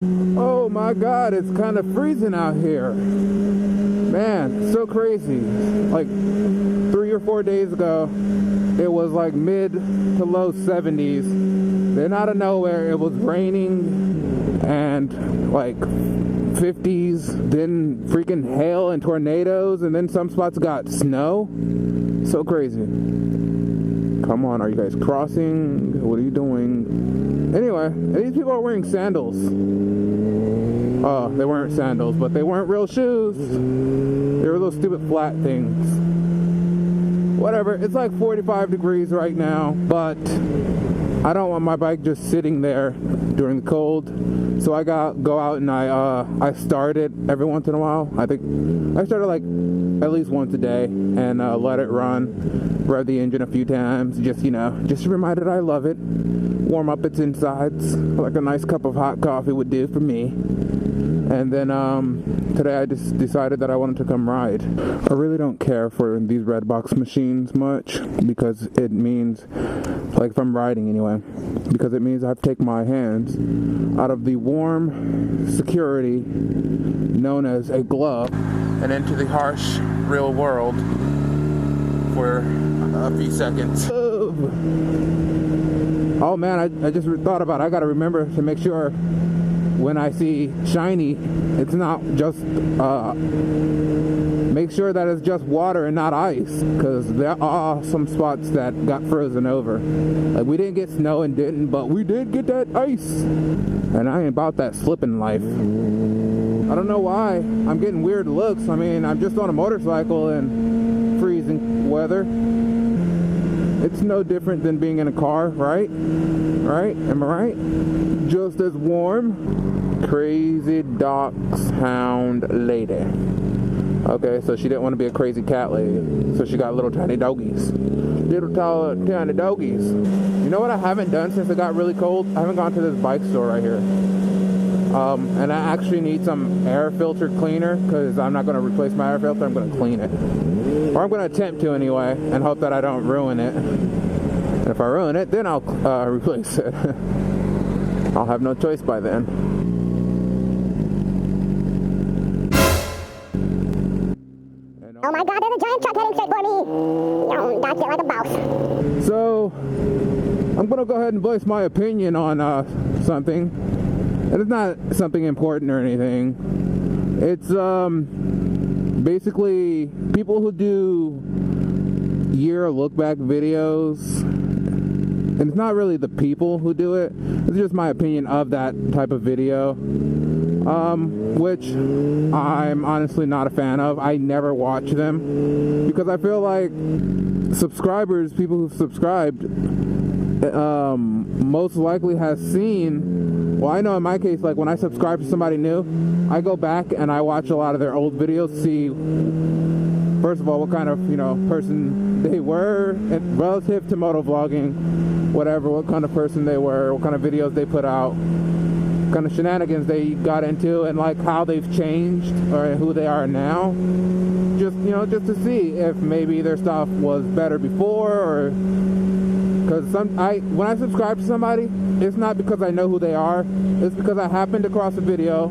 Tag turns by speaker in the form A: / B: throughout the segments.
A: Oh my god, it's kind of freezing out here. Man, it's so crazy. Like 3 or 4 days ago, it was like mid to low 70s. Then out of nowhere, it was raining and like 50s, then freaking hail and tornadoes, and then some spots got snow. So crazy. Come on, are you guys crossing? What are you doing? Anyway, these people are wearing sandals. Oh, they weren't sandals, but they weren't real shoes. They were those stupid flat things. Whatever, it's like 45 degrees right now, but I don't want my bike just sitting there during the cold. So I go out and I start it every once in a while. I think I start it like at least once a day and let it run, rev the engine a few times, just to remind it I love it, warm up its insides like a nice cup of hot coffee would do for me. And then today I just decided that I wanted to come ride. I really don't care for these red box machines much because it means, like if I'm riding anyway, because it means I have to take my hands out of the warm security known as a glove and into the harsh real world for a few seconds. Oh man, I just thought about it. I gotta remember to make sure when I see shiny, it's not just, make sure that it's just water and not ice, because there are some spots that got frozen over. Like, we didn't get snow and didn't, but we did get that ice. And I ain't about that slipping life. I don't know why I'm getting weird looks. I mean, I'm just on a motorcycle in freezing weather. It's no different than being in a car, right? Right? Am I right? Just as warm. Crazy dachshund lady. Okay, so she didn't want to be a crazy cat lady, so she got little tiny doggies. Little tiny doggies. You know what I haven't done since it got really cold? I haven't gone to this bike store right here. And I actually need some air filter cleaner because I'm not going to replace my air filter. I'm going to clean it. Or I'm going to attempt to anyway and hope that I don't ruin it. And if I ruin it, then I'll replace it. I'll have no choice by then.
B: Oh my god, there's a giant truck heading straight for me. Yo, dodged it like a boss.
A: So, I'm going to go ahead and voice my opinion on something. And it's not something important or anything. It's basically people who do year look back videos. And it's not really the people who do it. It's just my opinion of that type of video. Which I'm honestly not a fan of. I never watch them because I feel like subscribers, people who've subscribed, most likely has seen. Well, I know in my case, like when I subscribe to somebody new, I go back and I watch a lot of their old videos, see first of all what kind of person they were relative to motovlogging, whatever, what kind of person they were, what kind of videos they put out, what kind of shenanigans they got into, and like how they've changed or who they are now. Just to see if maybe their stuff was better before, or because when I subscribe to somebody, it's not because I know who they are. It's because I happened across a video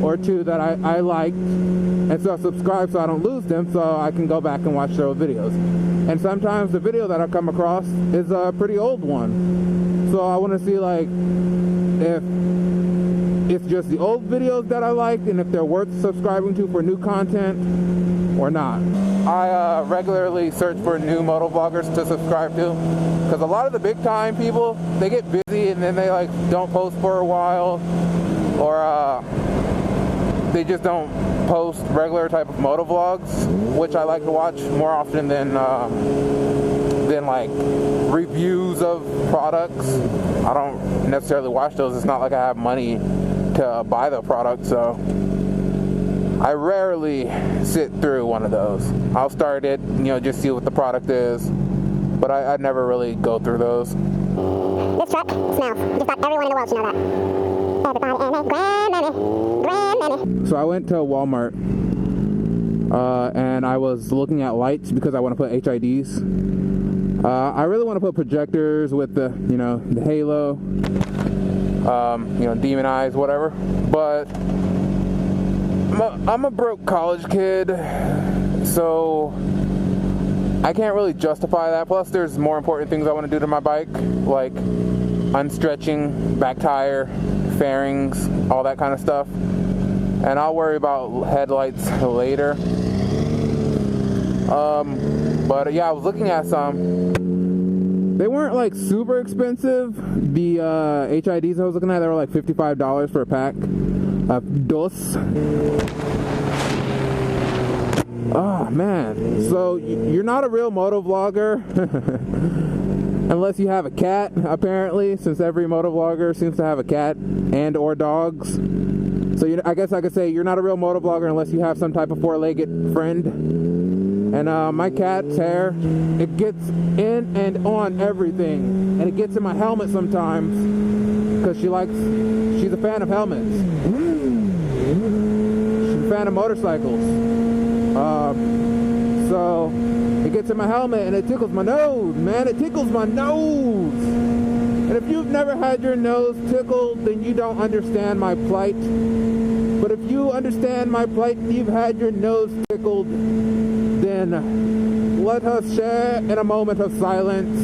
A: or two that I liked, and so I subscribe so I don't lose them, so I can go back and watch their old videos. And sometimes the video that I come across is a pretty old one, so I want to see like if it's just the old videos that I liked and if they're worth subscribing to for new content or not. I regularly search for new motovloggers to subscribe to, because a lot of the big time people, they get busy and then they like don't post for a while, or they just don't post regular type of motovlogs, which I like to watch more often than like reviews of products. I don't necessarily watch those. It's not like I have money to buy the product, so I rarely sit through one of those. I'll start it, just see what the product is, but I never really go through those.
B: This truck smells. Just thought everyone in the world should know that. Everybody and their grandmammy.
A: So I went to Walmart and I was looking at lights because I want to put HIDs. I really want to put projectors with the, the halo. you know, demonized, whatever. But I'm a broke college kid, so I can't really justify that. Plus, there's more important things I want to do to my bike, like unstretching, back tire, fairings, all that kind of stuff. And I'll worry about headlights later. But yeah, I was looking at some. They weren't like super expensive. The HIDs I was looking at, they were like $55 for a pack of dos. Oh man, so you're not a real moto vlogger unless you have a cat, apparently, since every moto vlogger seems to have a cat and or dogs. So I guess I could say you're not a real moto vlogger unless you have some type of four-legged friend. And my cat's hair, it gets in and on everything, and it gets in my helmet sometimes because she's a fan of helmets. She's a fan of motorcycles. So it gets in my helmet and it tickles my nose, man. It tickles my nose. And if you've never had your nose tickled, then you don't understand my plight. But if you understand my plight and you've had your nose tickled, then let us share in a moment of silence.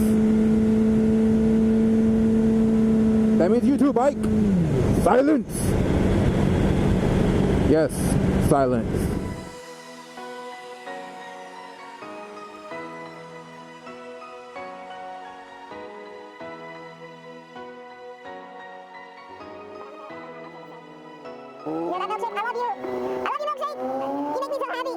A: That means you too, bike. Silence. Yes, silence.
B: You're that milkshake. I love you. I love you, milkshake. You make me so happy.